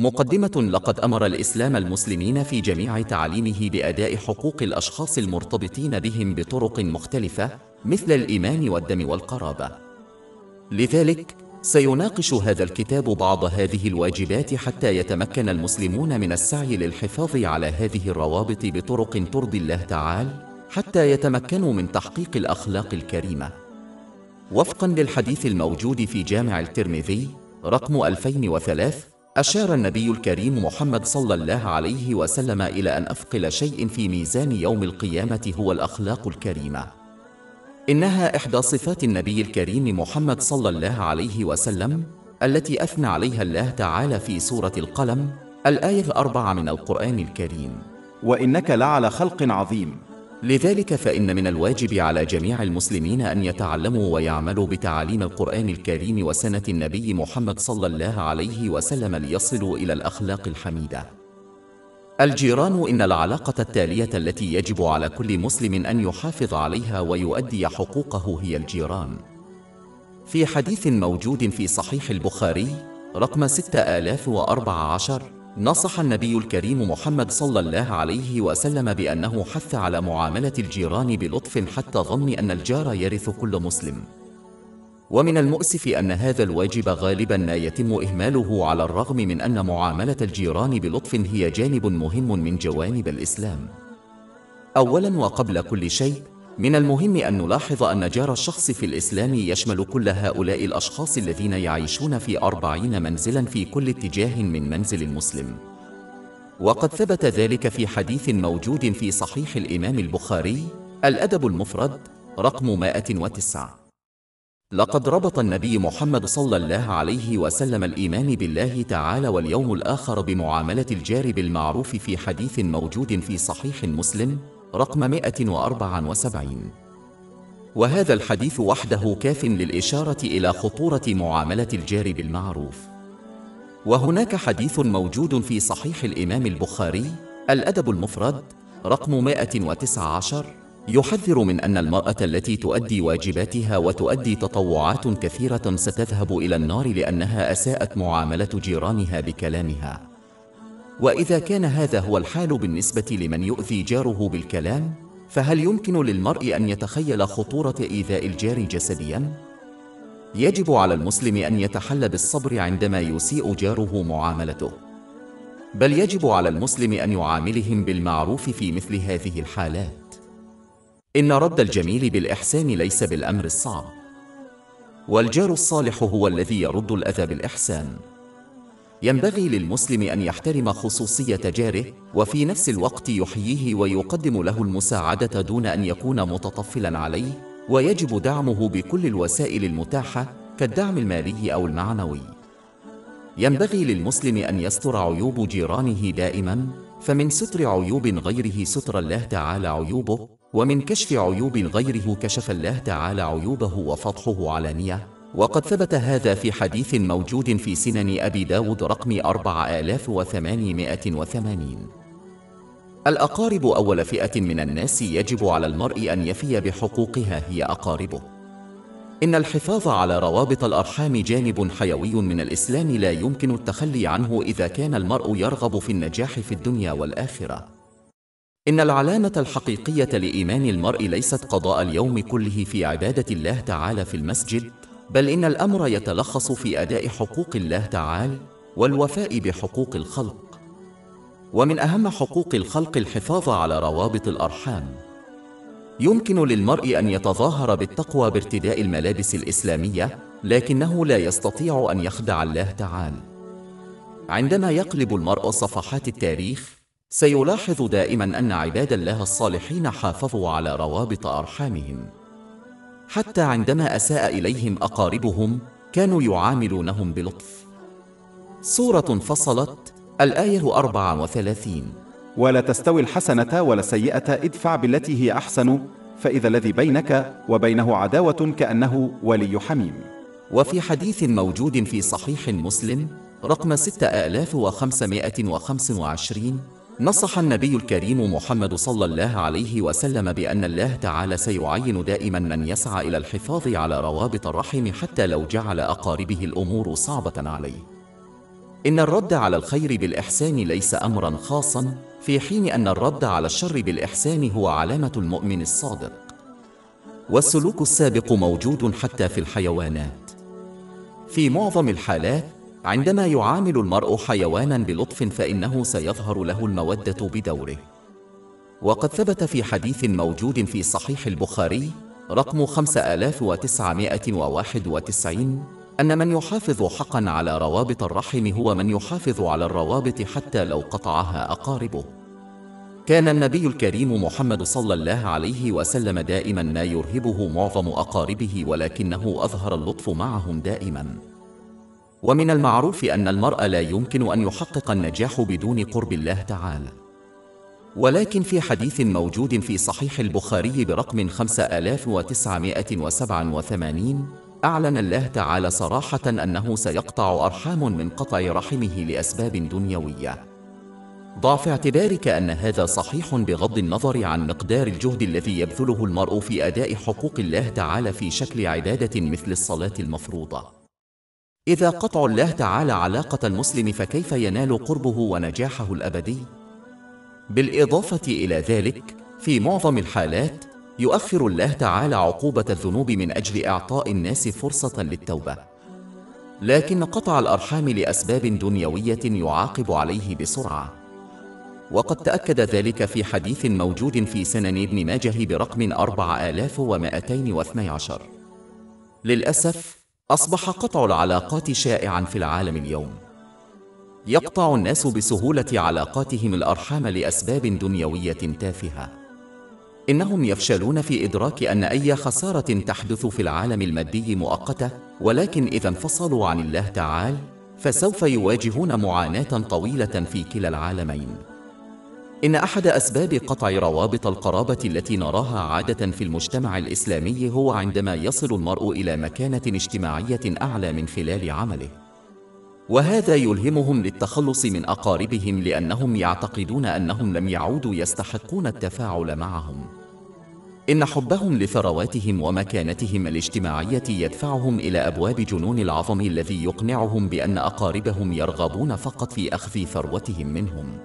مقدمة. لقد أمر الإسلام المسلمين في جميع تعاليمه بأداء حقوق الأشخاص المرتبطين بهم بطرق مختلفة، مثل الإيمان والدم والقرابة. لذلك، سيناقش هذا الكتاب بعض هذه الواجبات حتى يتمكن المسلمون من السعي للحفاظ على هذه الروابط بطرق ترضي الله تعالى، حتى يتمكنوا من تحقيق الأخلاق الكريمة. وفقاً للحديث الموجود في جامع الترمذي رقم 2003، أشار النبي الكريم محمد صلى الله عليه وسلم إلى أن أثقل شيء في ميزان يوم القيامة هو الأخلاق الكريمة. إنها إحدى صفات النبي الكريم محمد صلى الله عليه وسلم التي أثنى عليها الله تعالى في سورة القلم، الآية 4 من القرآن الكريم: وإنك لعلى خلق عظيم. لذلك فإن من الواجب على جميع المسلمين أن يتعلموا ويعملوا بتعاليم القرآن الكريم وسنة النبي محمد صلى الله عليه وسلم ليصلوا إلى الأخلاق الحميدة. الجيران. إن العلاقة التالية التي يجب على كل مسلم أن يحافظ عليها ويؤدي حقوقه هي الجيران. في حديث موجود في صحيح البخاري رقم 6014، نصح النبي الكريم محمد صلى الله عليه وسلم بأنه حث على معاملة الجيران بلطف حتى ظن أن الجار يرث كل مسلم. ومن المؤسف أن هذا الواجب غالباً ما يتم إهماله، على الرغم من أن معاملة الجيران بلطف هي جانب مهم من جوانب الإسلام. أولاً وقبل كل شيء، من المهم أن نلاحظ أن جار الشخص في الإسلام يشمل كل هؤلاء الأشخاص الذين يعيشون في 40 منزلاً في كل اتجاه من منزل المسلم. وقد ثبت ذلك في حديث موجود في صحيح الإمام البخاري الأدب المفرد رقم 109. لقد ربط النبي محمد صلى الله عليه وسلم الإيمان بالله تعالى واليوم الآخر بمعاملة الجار بالمعروف في حديث موجود في صحيح مسلم رقم 174. وهذا الحديث وحده كاف للإشارة إلى خطورة معاملة الجار بالمعروف. وهناك حديث موجود في صحيح الإمام البخاري الأدب المفرد رقم 119 يحذر من أن المرأة التي تؤدي واجباتها وتؤدي تطوعات كثيرة ستذهب إلى النار لأنها أساءت معاملة جيرانها بكلامها. وإذا كان هذا هو الحال بالنسبة لمن يؤذي جاره بالكلام، فهل يمكن للمرء أن يتخيل خطورة إيذاء الجار جسدياً؟ يجب على المسلم أن يتحلى بالصبر عندما يسيء جاره معاملته، بل يجب على المسلم أن يعاملهم بالمعروف في مثل هذه الحالات. إن رد الجميل بالإحسان ليس بالأمر الصعب، والجار الصالح هو الذي يرد الأذى بالإحسان. ينبغي للمسلم أن يحترم خصوصية جاره، وفي نفس الوقت يحييه ويقدم له المساعدة دون أن يكون متطفلاً عليه، ويجب دعمه بكل الوسائل المتاحة كالدعم المالي أو المعنوي. ينبغي للمسلم أن يستر عيوب جيرانه دائماً، فمن ستر عيوب غيره ستر الله تعالى عيوبه، ومن كشف عيوب غيره كشف الله تعالى عيوبه وفضحه علانية. وقد ثبت هذا في حديث موجود في سنن أبي داود رقم 4880. الأقارب أول فئة من الناس يجب على المرء أن يفي بحقوقها هي أقاربه. إن الحفاظ على روابط الأرحام جانب حيوي من الإسلام لا يمكن التخلي عنه إذا كان المرء يرغب في النجاح في الدنيا والآخرة. إن العلامة الحقيقية لإيمان المرء ليست قضاء اليوم كله في عبادة الله تعالى في المسجد، بل إن الأمر يتلخص في أداء حقوق الله تعالى والوفاء بحقوق الخلق. ومن أهم حقوق الخلق الحفاظ على روابط الأرحام. يمكن للمرء أن يتظاهر بالتقوى بارتداء الملابس الإسلامية، لكنه لا يستطيع أن يخدع الله تعالى. عندما يقلب المرء صفحات التاريخ، سيلاحظ دائما أن عباد الله الصالحين حافظوا على روابط أرحامهم. حتى عندما أساء إليهم أقاربهم كانوا يعاملونهم بلطف. سورة فصلت الآية 34. ولا تستوي الحسنة ولا السيئة ادفع بالتي هي أحسن فإذا الذي بينك وبينه عداوة كأنه ولي حميم. وفي حديث موجود في صحيح مسلم رقم 6525، نصح النبي الكريم محمد صلى الله عليه وسلم بأن الله تعالى سيعين دائما من يسعى إلى الحفاظ على روابط الرحم حتى لو جعل أقاربه الأمور صعبة عليه. إن الرد على الخير بالإحسان ليس أمراً خاصاً، في حين أن الرد على الشر بالإحسان هو علامة المؤمن الصادق. والسلوك السابق موجود حتى في الحيوانات. في معظم الحالات، عندما يعامل المرء حيواناً بلطف فإنه سيظهر له المودة بدوره. وقد ثبت في حديث موجود في صحيح البخاري رقم 5991 أن من يحافظ حقاً على روابط الرحم هو من يحافظ على الروابط حتى لو قطعها أقاربه. كان النبي الكريم محمد صلى الله عليه وسلم دائماً ما يرهبه معظم أقاربه، ولكنه أظهر اللطف معهم دائماً. ومن المعروف أن المرء لا يمكن أن يحقق النجاح بدون قرب الله تعالى. ولكن في حديث موجود في صحيح البخاري برقم 5987 أعلن الله تعالى صراحة أنه سيقطع أرحام من قطع رحمه لأسباب دنيوية. ضع في اعتبارك أن هذا صحيح بغض النظر عن مقدار الجهد الذي يبذله المرء في أداء حقوق الله تعالى في شكل عبادة مثل الصلاة المفروضة. إذا قطع الله تعالى علاقة المسلم فكيف ينال قربه ونجاحه الأبدي؟ بالإضافة إلى ذلك، في معظم الحالات يؤخر الله تعالى عقوبة الذنوب من أجل إعطاء الناس فرصة للتوبة. لكن قطع الأرحام لأسباب دنيوية يعاقب عليه بسرعة. وقد تأكد ذلك في حديث موجود في سنن ابن ماجه برقم 4212. للأسف، أصبح قطع العلاقات شائعاً في العالم اليوم. يقطع الناس بسهولة علاقاتهم الأرحام لأسباب دنيوية تافهة. إنهم يفشلون في إدراك أن أي خسارة تحدث في العالم المادي مؤقتة، ولكن إذا انفصلوا عن الله تعالى فسوف يواجهون معاناة طويلة في كلا العالمين. إن أحد أسباب قطع روابط القرابة التي نراها عادة في المجتمع الإسلامي هو عندما يصل المرء إلى مكانة اجتماعية أعلى من خلال عمله، وهذا يلهمهم للتخلص من أقاربهم لأنهم يعتقدون أنهم لم يعودوا يستحقون التفاعل معهم. إن حبهم لثرواتهم ومكانتهم الاجتماعية يدفعهم إلى أبواب جنون العظم الذي يقنعهم بأن أقاربهم يرغبون فقط في أخذ ثروتهم منهم.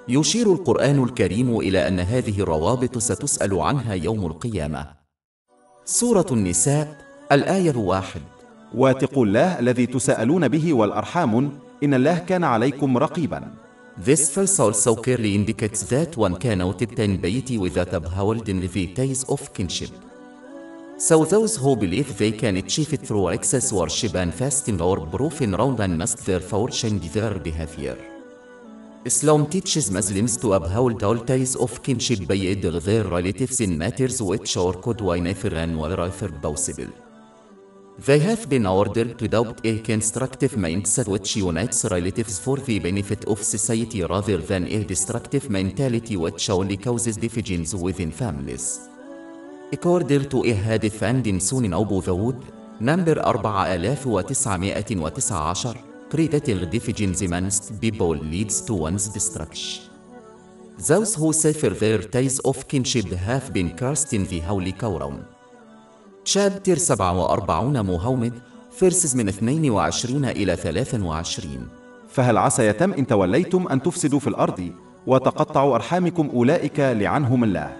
يشير القرآن الكريم إلى أن هذه الروابط ستسأل عنها يوم القيامة. سورة النساء الآية 1. واتقوا الله الذي تساءلون به والأرحام إن الله كان عليكم رقيبا. This verse also clearly indicates that one cannot obtain piety without upholding the ties of kinship. So those who believe they can achieve it through excess worship and fasting or proof in Ramadan must therefore change their behavior. Islam teaches Muslims to uphold all ties of kinship by aiding their relatives in matters which are good whenever and wherever possible. They have been ordered to adopt a constructive mindset which unites relatives for the benefit of society rather than a destructive mentality which only causes divisions within families. According to a hadith found in Sunan Abu Dawud, number 4919, creating divisions amongst people leads to one's destruction. Those who sever their ties of kinship have been cursed in the Holy Quran. Chapter 47 محمد verses من 22 إلى 23. فهل عسى يتم إن توليتم أن تفسدوا في الأرض وتقطعوا أرحامكم أولئك لعنهم الله.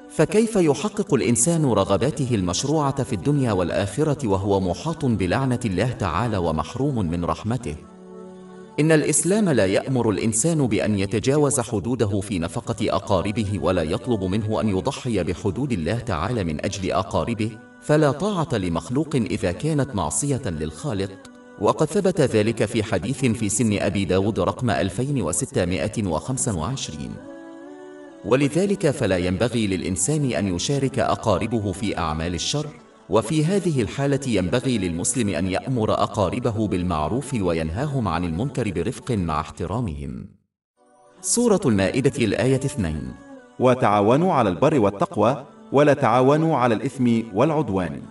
فكيف يحقق الإنسان رغباته المشروعة في الدنيا والآخرة وهو محاط بلعنة الله تعالى ومحروم من رحمته؟ إن الإسلام لا يأمر الإنسان بأن يتجاوز حدوده في نفقة أقاربه ولا يطلب منه أن يضحي بحدود الله تعالى من أجل أقاربه، فلا طاعة لمخلوق إذا كانت معصية للخالق. وقد ثبت ذلك في حديث في سن أبي داود رقم 2625. ولذلك فلا ينبغي للإنسان أن يشارك أقاربه في أعمال الشر، وفي هذه الحالة ينبغي للمسلم أن يأمر أقاربه بالمعروف وينهاهم عن المنكر برفق مع احترامهم. سورة المائدة الآية 2. وتعاونوا على البر والتقوى ولا تعاونوا على الإثم والعدوان.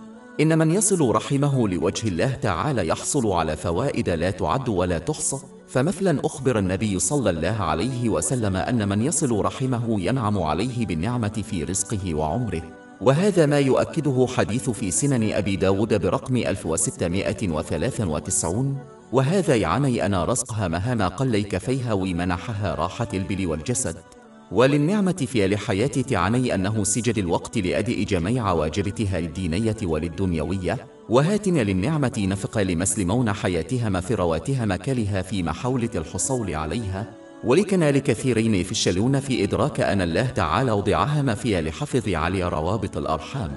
إن من يصل رحمه لوجه الله تعالى يحصل على فوائد لا تعد ولا تحصى. فمثلا أخبر النبي صلى الله عليه وسلم أن من يصل رحمه ينعم عليه بالنعمة في رزقه وعمره، وهذا ما يؤكده حديث في سنن أبي داود برقم 1693، وهذا يعني أن رزقها مهما قلي كفيها ومنحها راحة البل والجسد، وللنعمة في لحياة تعني أنه سجد الوقت لأداء جميع واجبتها الدينية وللدنيوية، وهاتن للنعمة نفق لمسلمون حياتها مفرواتها مكالها في محاولة الحصول عليها، ولكن لكثيرين يفشلون في إدراك أن الله تعالى وضعها ما فيها لحفظ على روابط الأرحام.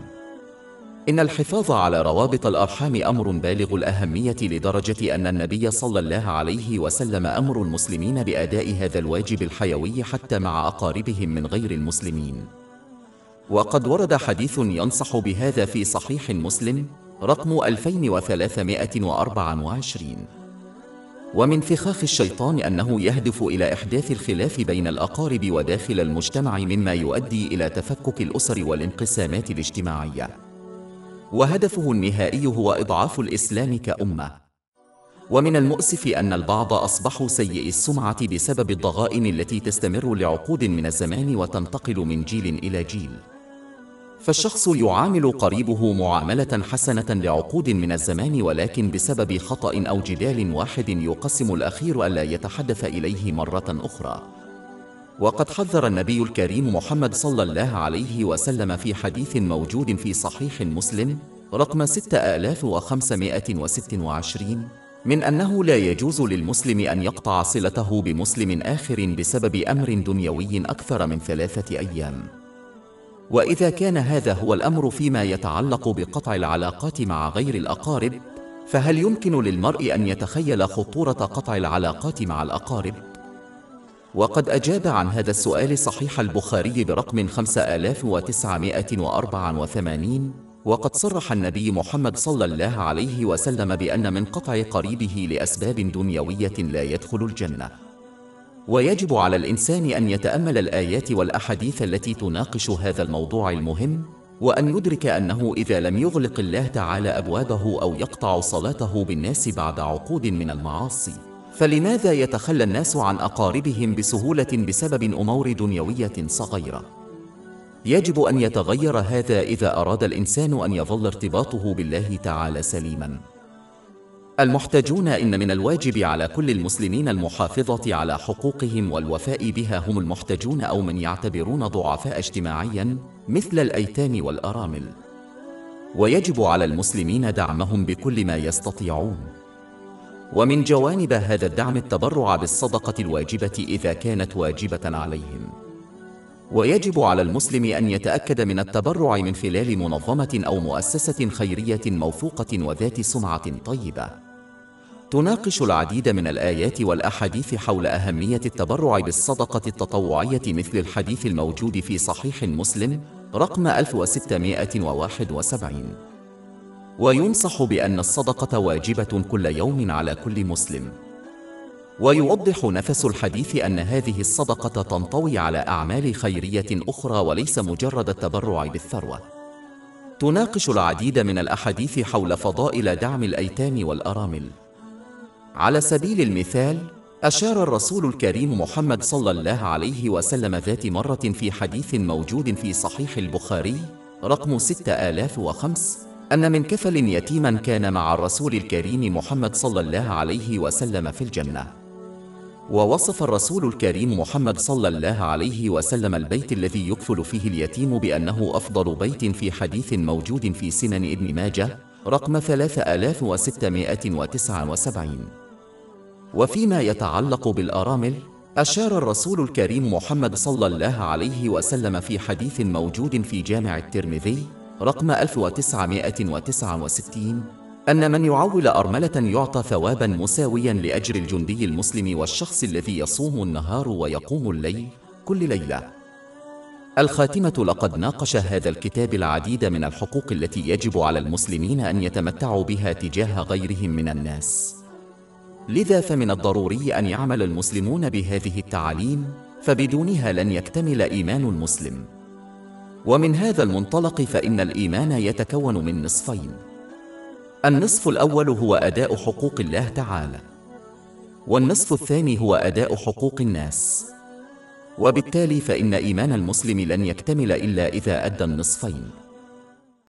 إن الحفاظ على روابط الأرحام أمر بالغ الأهمية لدرجة أن النبي صلى الله عليه وسلم أمر المسلمين بأداء هذا الواجب الحيوي حتى مع أقاربهم من غير المسلمين. وقد ورد حديث ينصح بهذا في صحيح مسلم رقم 2324. ومن فخاخ الشيطان أنه يهدف إلى إحداث الخلاف بين الأقارب وداخل المجتمع، مما يؤدي إلى تفكك الأسر والانقسامات الاجتماعية، وهدفه النهائي هو إضعاف الإسلام كأمة. ومن المؤسف أن البعض أصبحوا سيئي السمعة بسبب الضغائن التي تستمر لعقود من الزمان وتنتقل من جيل إلى جيل، فالشخص يعامل قريبه معاملة حسنة لعقود من الزمان، ولكن بسبب خطأ أو جدال واحد يقسم الأخير ألا يتحدث إليه مرة أخرى. وقد حذر النبي الكريم محمد صلى الله عليه وسلم في حديث موجود في صحيح مسلم رقم 6526 من أنه لا يجوز للمسلم أن يقطع صلته بمسلم آخر بسبب أمر دنيوي أكثر من 3 أيام. وإذا كان هذا هو الأمر فيما يتعلق بقطع العلاقات مع غير الأقارب، فهل يمكن للمرء أن يتخيل خطورة قطع العلاقات مع الأقارب؟ وقد أجاب عن هذا السؤال صحيح البخاري برقم 5984، وقد صرح النبي محمد صلى الله عليه وسلم بأن من قطع قريبه لأسباب دنيوية لا يدخل الجنة. ويجب على الإنسان أن يتأمل الآيات والأحاديث التي تناقش هذا الموضوع المهم، وأن يدرك أنه إذا لم يغلق الله تعالى أبوابه أو يقطع صلاته بالناس بعد عقود من المعاصي، فلماذا يتخلى الناس عن أقاربهم بسهولة بسبب أمور دنيوية صغيرة؟ يجب أن يتغير هذا إذا أراد الإنسان أن يظل ارتباطه بالله تعالى سليماً. المحتاجون إن من الواجب على كل المسلمين المحافظة على حقوقهم والوفاء بها هم المحتاجون أو من يعتبرون ضعفاء اجتماعياً مثل الأيتام والأرامل، ويجب على المسلمين دعمهم بكل ما يستطيعون. ومن جوانب هذا الدعم التبرع بالصدقة الواجبة إذا كانت واجبة عليهم. ويجب على المسلم أن يتأكد من التبرع من خلال منظمة أو مؤسسة خيرية موثوقة وذات سمعة طيبة. تناقش العديد من الآيات والأحاديث حول أهمية التبرع بالصدقة التطوعية، مثل الحديث الموجود في صحيح مسلم رقم 1671. وينصح بأن الصدقة واجبة كل يوم على كل مسلم. ويوضح نفس الحديث أن هذه الصدقة تنطوي على أعمال خيرية أخرى وليس مجرد التبرع بالثروة. تناقش العديد من الأحاديث حول فضائل دعم الأيتام والأرامل. على سبيل المثال، أشار الرسول الكريم محمد صلى الله عليه وسلم ذات مرة في حديث موجود في صحيح البخاري رقم 6005 أن من كفل يتيما كان مع الرسول الكريم محمد صلى الله عليه وسلم في الجنة. ووصف الرسول الكريم محمد صلى الله عليه وسلم البيت الذي يكفل فيه اليتيم بأنه أفضل بيت في حديث موجود في سنن ابن ماجه رقم 3679. وفيما يتعلق بالأرامل، أشار الرسول الكريم محمد صلى الله عليه وسلم في حديث موجود في جامع الترمذي رقم 1969 أن من يعول أرملة يعطى ثوابا مساويا لأجر الجندي المسلم والشخص الذي يصوم النهار ويقوم الليل كل ليلة. الخاتمة. لقد ناقش هذا الكتاب العديد من الحقوق التي يجب على المسلمين أن يتمتعوا بها تجاه غيرهم من الناس، لذا فمن الضروري أن يعمل المسلمون بهذه التعاليم، فبدونها لن يكتمل إيمان المسلم. ومن هذا المنطلق فإن الإيمان يتكون من نصفين: النصف الأول هو أداء حقوق الله تعالى، والنصف الثاني هو أداء حقوق الناس. وبالتالي فإن إيمان المسلم لن يكتمل إلا إذا أدى النصفين.